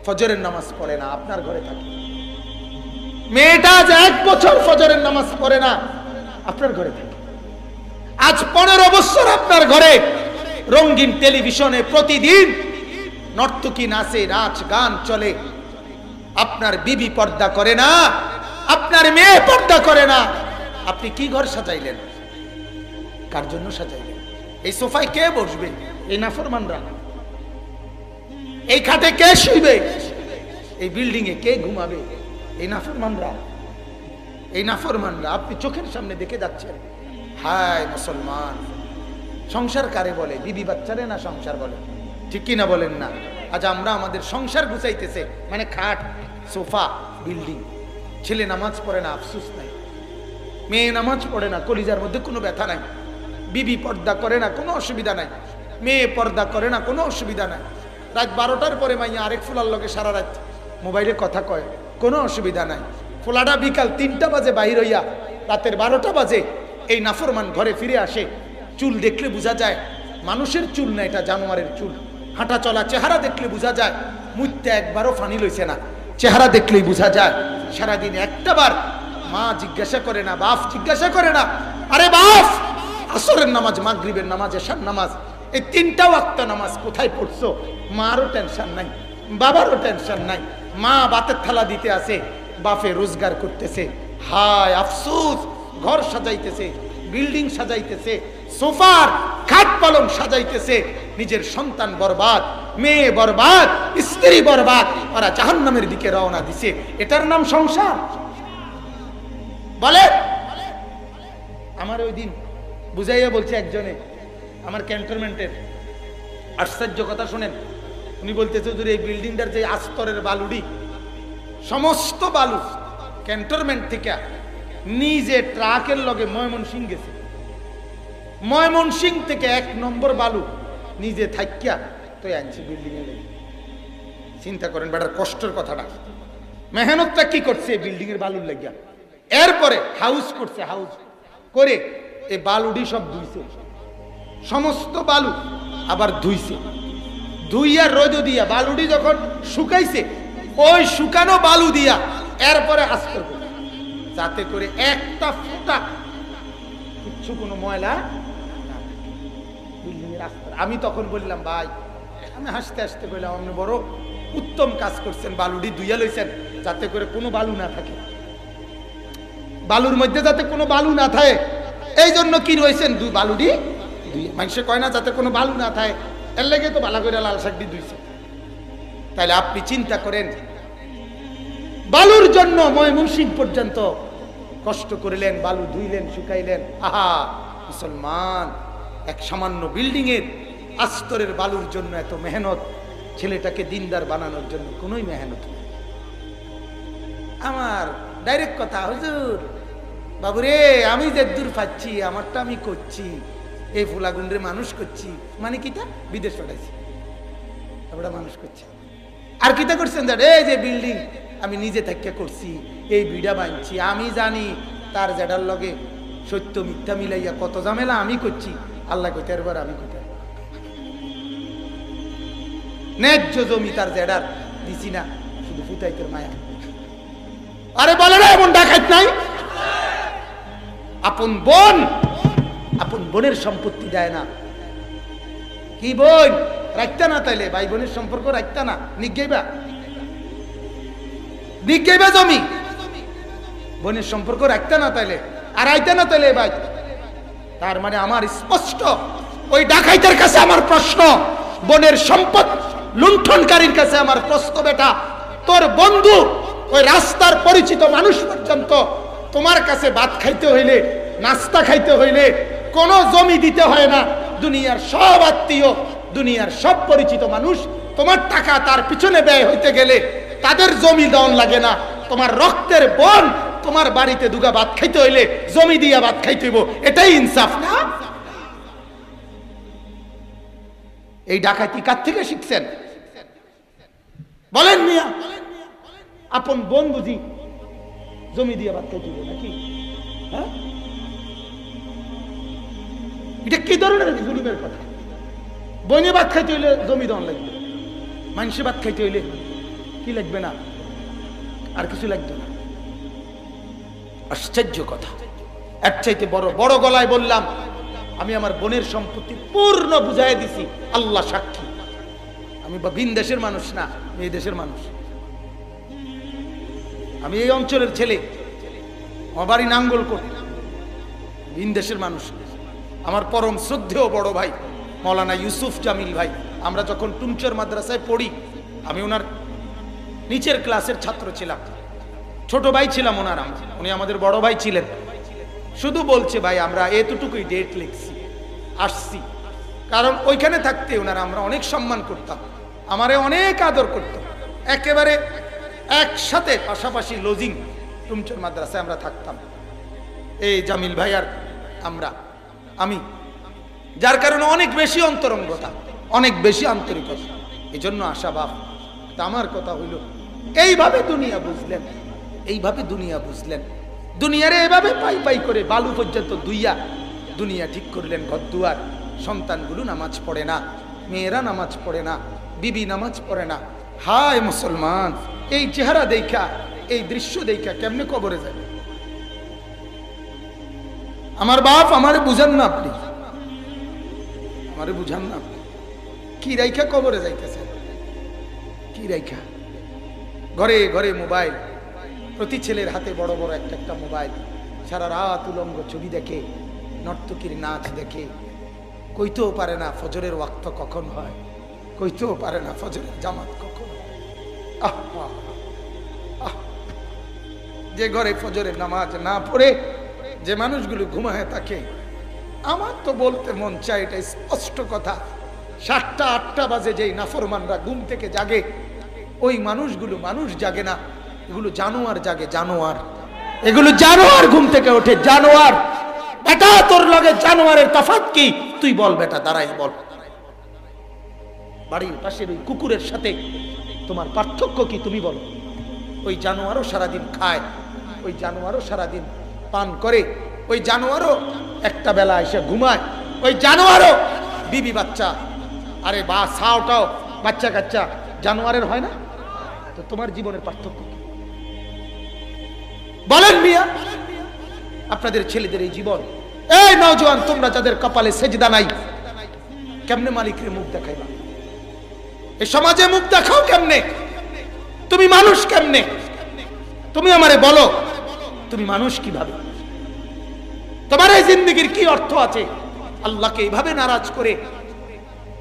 ফজরের নামাজ পড়ে না, আপনার ঘরে থাকে। মেয়েটা আজ 1 বছর ফজরের নামাজ পড়ে না, আপনার ঘরে থাকে। আজ 15 বছর আপনার ঘরে রঙিন টেলিভিশনে প্রতিদিন নর্তকী নাচে, নাচ গান চলে। আপনার বিবি পর্দা করে না, আপনার মেয়ে পর্দা করে না। আপনি কি ঘর সাজাইলেন? কার জন্য সাজাইলেন? এই সোফায় কে বসবে? এই নাফরমানরা। এই খাটে কে শুইবে? এই বিল্ডিং এ কে ঘুমাবে? এই নাফরমানরা। এই নাফরমানরা আপনি চোখের সামনে দেখে যাচ্ছেন। হায় মুসলমান, সংসার কারে বলে? বিবি বাচ্চারে না সংসার বলে? ঠিক কি না বলেন না? আজ আমরা আমাদের সংসার গুছাইতেছে মানে খাট, সোফা, বিল্ডিং। ছেলে নামাজ পড়ে না, আফসোস নাই। মেয়ে নামাজ পড়ে না, কলিজার মধ্যে কোনো ব্যথা নাই। বিবি পর্দা করে না, কোনো অসুবিধা নাই। মেয়ে পর্দা করে না, কোনো অসুবিধা নাই। রাত 12টার পরে মাইয়া আরেক ফুলার লগে সারা রাত মোবাইলে কথা কয়, কোনো অসুবিধা নাই। ফুলাটা বিকাল 3টা বাজে বাহির হইয়া রাতের 12টা বাজে এই নাফরমান ঘরে ফিরে আসে। চুল দেখলে বোঝা যায় মানুষের চুল না, এটা জানোয়ারের চুল। হাঁটা চলা চেহারা দেখলে বোঝা যায়, মুইতে একবারও ফানি লইছে না, চেহারা দেখলেই বোঝা যায়। সারাদিন একটাবার মা জিজ্ঞাসা করে না, বাপ জিজ্ঞাসা করে না, আরে বাপ আসরের নামাজ, মাগরিবের নামাজ, এশার নামাজ, এই 3টা ওয়াক্ত নামাজ কোথায় পড়ছো? মারও টেনশন নাই, বাবারও টেনশন নাই। মা ভাতের থালা দিতে আসে, বাপে রোজগার করতেছে। হায় আফসোস, ঘর সাজাইতেছে, বিল্ডিং সাজাইতেছে, সোফার খাট পালং সাজাইতেছে, নিজের সন্তান বরবাদ, মেয়ে বরবাদ, স্ত্রী বরবাদ, ওরা জাহান্নামের দিকে রওনা দিছে। এটার নাম সংসার? বলে। আমার ওই দিন বুঝাইয়া বলছে একজনে, আমার ক্যান্টনমেন্টের, আশ্চর্য কথা শুনেন। উনি বলতেছে হুজুর এই বিল্ডিংটার যে আস্তরের বালুডি, সমস্ত বালু ক্যান্টনমেন্ট থেকে নিজে ট্রাকের লগে ময়মনসিং গেছে, ময়মনসিং থেকে 1 নম্বর বালু নিজে থাকিয়া তো আনছে বিল্ডিং এ লেগে। চিন্তা করেন বেটার কষ্টের কথাটা, মেহনতটা কি করছে বিল্ডিং এর বালুর লাগিয়া। এরপরে হাউস করছে, হাউস করে এই বালুডি সব ধুইছে, সমস্ত বালু আবার ধুইছে, ধুইয়া রোদ দিয়া বালুডি যখন শুকাইছে, ওই শুকানো বালু দিয়া এরপরে আস্তর করে, যাতে করে একটা ফুটা কিচ্ছু কোনো ময়লা না বিল্ডিং এর আস্তর। আমি তখন বললাম ভাই, আমি হাসতে হাসতে বললাম আপনি বড় উত্তম কাজ করছেন, বালুডি ধুইয়া লইছেন যাতে করে কোনো বালু না থাকে, বালুর মধ্যে যাতে কোনো বালু না থাকে, এই জন্য কি রয়েছেন বালুডি ধুইয়া। মানুষে কয় না যাতে কোনো বালু না থাকে, এর লেগে তো ভালো করে লাল শাক দিয়ে ধুইছে। তাহলে আপনি চিন্তা করেন, বালুর জন্য ময়মনসিং পর্যন্ত কষ্ট করিলেন, বালু ধুইলেন, শুকাইলেন। আহা মুসলমান, এক সামান্য বিল্ডিং এর আস্তরের বালুর জন্য এত মেহনত, ছেলেটাকে দিনদার বানানোর জন্য কোনোই মেহনত নেই। আমার ডাইরেক্ট কথা, হুজুর বাবুরে আমি যে দূর পাচ্ছি আমারটা আমি করছি, এই ফুলাগুন্ডে মানুষ করছি, মানে কিটা বিদেশ পাঠাইছি, আমরা মানুষ করছি। আর কিটা করছেন এই যে বিল্ডিং আমি নিজে থেকে করছি, এই বিড়া বানছি, আমি জানি তার জেডার লগে সত্য মিথ্যা মিলাইয়া কত ঝামেলা আমি করছি, আল্লাহ কইতে এবার আমি কইতে ন্যায্য জমি তার জেডার দিছি না, শুধু ফুটাইতের মায়া। আরে বলে না এমন ডাকাত নাই? আপন বোন, আপন বোনের সম্পত্তি দেয় না। কি বোন রাখতা না, তাইলে ভাই বোনের সম্পর্ক রাখতা না, নিগাইবা নিগাইবা জমি, বোনের সম্পর্ক রাখতা না তাইলে, আর আইতা না তাইলে ভাই। তার মানে আমার স্পষ্ট, ওই ডাকাইতের কাছে আমার প্রশ্ন, বোনের সম্পদ লুণ্ঠনকারীর কাছে আমার প্রশ্ন, বেটা তোর বন্ধু ওই রাস্তার পরিচিত মানুষ পর্যন্ত তোমার কাছে ভাত খাইতে হইলে, নাস্তা খাইতে হইলে কোনো জমি দিতে হয় না। দুনিয়ার সব আত্মীয়, দুনিয়ার সব পরিচিত মানুষ, তোমার টাকা তার পিছনে ব্যয় হইতে গেলে তাদের জমি দেওয়ান লাগে না। তোমার রক্তের বোন তোমার বাড়িতে দুগা ভাত খাইতে হইলে জমি দিয়া ভাত খাইতে হইব, এটাই ইনসাফ না? এই ডাকাতি কার থেকে শিখছেন বলেন মিয়া? আপন বোন বুঝি জমি দিয়ে ভাত খাইতে হইব নাকি? হ্যাঁ, এটা কি ধরনের জুলুমের কথা? বনে ভাত খাইতে হইলে জমি দেওয়ান লাগবে, মানুষে ভাত খাইতে হইলে কি লাগবে না, আর কিছু লাগবে না। আশ্চর্য কথা। এর চাইতে বড় বড় গলায় বললাম, আমি আমার বোনের সম্পত্তি পূর্ণ বুঝাই দিছি, আল্লাহ সাক্ষী। আমি ভিন দেশের মানুষ না, এই দেশের মানুষ। আমি এই অঞ্চলের ছেলে, আমার বাড়ি নাঙ্গলকোট, ভিন দেশের মানুষ। আমার পরম শ্রদ্ধেয় বড় ভাই মৌলানা ইউসুফ জামিল ভাই, আমরা যখন টুমচর মাদ্রাসায় পড়ি, আমি ওনার নিচের ক্লাসের ছাত্র ছিলাম, ছোট ভাই ছিলাম ওনার, উনি আমাদের বড় ভাই ছিলেন। শুধু বলছে ভাই আমরা এতটুকুই ডেট লিখছি, আসছি, কারণ ওইখানে থাকতে ওনারা আমরা অনেক সম্মান করতাম, আমারে অনেক আদর করতাম, একেবারে একসাথে পাশাপাশি লজিং টুমচর মাদ্রাসায় আমরা থাকতাম, এই জামিল ভাই আর আমি, যার কারণে অনেক বেশি অন্তরঙ্গতা, অনেক বেশি আন্তরিকতা, এই জন্য আশা বাপ। তা আমার কথা হইল, এইভাবে দুনিয়া বুঝলেন, এইভাবে দুনিয়া বুঝলেন, দুনিয়ারে এভাবে পাই পাই করে বালু পর্যন্ত দুইয়া দুনিয়া ঠিক করলেন, ঘর দুয়ার। সন্তানগুলো নামাজ পড়ে না, মেয়েরা নামাজ পড়ে না, বিবি নামাজ পড়ে না। হায় মুসলমান, এই চেহারা দেখা, এই দৃশ্য দেখা কেমনে কবরে যাবে? আমার বাপ আমারে বুঝান না, আপনি আমারে বুঝান না। কি রাইখা কবরে যাইতেছে, কি রাইখা? ঘরে ঘরে মোবাইল, প্রতি ছেলের হাতে বড় বড় একটা একটা মোবাইল, সারা রাত উলঙ্গ ছবি দেখে, নর্তকীর নাচ দেখে, কইতেও পারে না ফজরের ওয়াক্ত কখন হয়, কইতেও পারে না ফজরের জামাত কখন। যে ঘরে ফজরের নামাজ না পড়ে যে মানুষগুলো ঘুমায় থাকে, আমার তো বলতে মন চায় এটা স্পষ্ট কথা, 7টা 8টা বাজে যেই নাফরমানরা ঘুম থেকে জাগে, ওই মানুষগুলো মানুষ জাগে না, এগুলো জানোয়ার জাগে, জানোয়ার। এগুলো জানোয়ার ঘুম থেকে ওঠে, জানোয়ার। বেটা তোর লগে জানোয়ারের তফাৎ কি তুই বল বেটা, দাঁড়াই বল। বাড়ির পাশের ওই কুকুরের সাথে তোমার পার্থক্য কি তুমি বলো? ওই জানোয়ারও সারাদিন খায়, ওই জানোয়ারও সারাদিন পান করে, ওই জানোয়ারও একটা বেলা এসে ঘুমায়, ওই জানোয়ারও বিবি বাচ্চা, আরে বা সাওটাও বাচ্চা কাচ্চা জানোয়ারের হয় না? তো তোমার জীবনের পার্থক্য কি বলেন মিয়া? আপনাদের ছেলেদের এই জীবন, এই নওজোয়ান তোমরা যাদের কপালে সেজদা নাই, কেমনে মালিকের মুখ দেখাইবা? এই সমাজে মুখ দেখাও কেমনে? তুমি মানুষ কেমনে? তুমি আমারে বলো, তুমি মানুষ কিভাবে? তোমার এই জিন্দেগির কি অর্থ আছে? আল্লাহকে এইভাবে নারাজ করে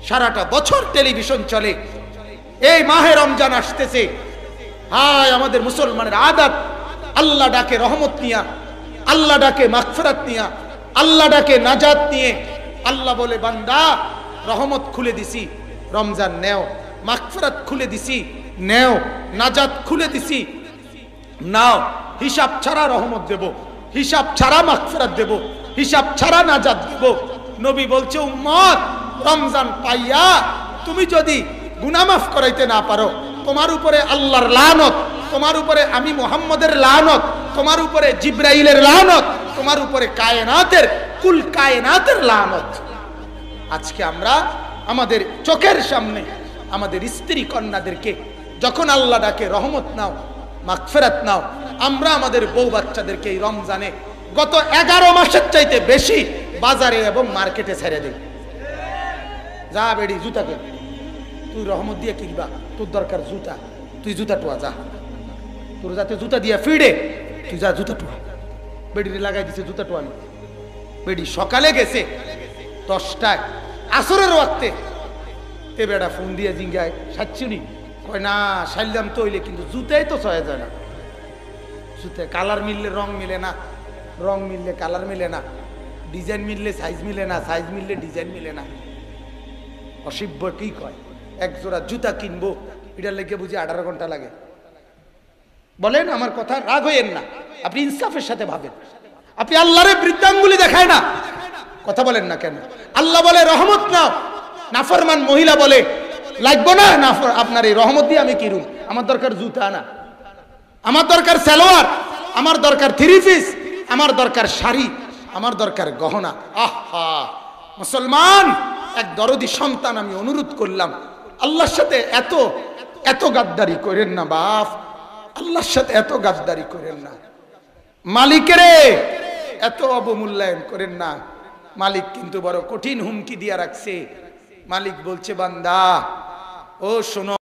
সারাটা বছর টেলিভিশন চলে। এই মাহে রমজান আসতেছে, হায় আমাদের মুসলমানের আদত, আল্লাহ ডাকে রহমত নিয়া, আল্লাহ ডাকে মাগফিরাত নিয়া, আল্লাহ ডাকে নাজাত নিয়ে। আল্লাহ বলে বান্দা রহমত খুলে দিছি, রমজান নেও, মাগফিরাত খুলে দিছি নেও, নাজাত খুলে দিছি নাও। হিসাব ছাড়া রহমত দেব, হিসাব ছাড়া মাগফিরাত দেব, হিসাব ছাড়া নাজাত দেব। নবী বলছে উম্মত রমজান পাইয়া তুমি যদি গুনাহ মাফ করাইতে না পারো, তোমার উপরে আল্লাহর লানত, তোমার উপরে আমি মুহাম্মদের লানত, তোমার উপরে জিব্রাইলের লানত, তোমার উপরে কায়নাতের কুল কায়নাতের লানত। আজকে আমরা আমাদের চোখের সামনে আমাদের স্ত্রী কন্যাদেরকে যখন আল্লাহ ডাকে রহমত নাও, মাগফিরাত নাও, আমরা আমাদের বউ বাচ্চাদেরকে এই রমজানে গত 11 মাসের চাইতে বেশি বাজারে এবং মার্কেটে ছেড়ে দেই। যা বেড়ি জুতাকে, তুই রহমত দিয়ে কিনবা, তোর দরকার জুতা, তুই জুতা টোয়া যা, তোর যাতে জুতা দিয়া ফিরে, তুই যা জুতা টোয়া। বেডিরে লাগাই দিছে জুতা টোয়ানি। বেডি সকালে গেছে 10টায়, আসরের ওয়াক্তে তে বেড়া ফোন দিয়ে জিঙ্গায় সাচ্ছুনি, কয় না সাইলাম তো হইলে, কিন্তু জুতাই তো ছয় যায় না। জুতায় কালার মিললে রং মিলে না, রং মিললে কালার মিলে না, ডিজাইন মিললে সাইজ মিলে না, সাইজ মিললে ডিজাইন মিলে না। অসিব্য কি কয়, এক জোড়া জুতা কিনবো, এটার লেগে বুঝি 18 ঘন্টা লাগে। বলেন আমার কথা, রাগ হইয়েন না, আপনি ইনসাফের সাথে ভাবেন। আপনি আল্লাহরে বৃদ্ধাঙ্গুলি দেখায় না, কথা বলেন না কেন? আল্লাহ বলে রহমত নাও, নাফরমান মহিলা বলে লাগবো না, আপনার এই রহমত দিয়ে আমি কিরুম, আমার দরকার জুতা না, আমার দরকার সালোয়ার, আমার দরকার 3 পিস, আমার দরকার শাড়ি, আমার দরকার গহনা। আহা মুসলমান, এক দরদি সন্তান আমি অনুরোধ করলাম, আল্লাহর সাথে এত এত গাদ্দারি করেন না বাপ, আল্লাহর সাথে এত গাদ্দারি করেন না, মালিকেরে এত অবমূল্যায়ন করেন না। মালিক কিন্তু বড় কঠিন হুমকি দিয়া রাখছে। মালিক বলছে বান্দা ও শোনো,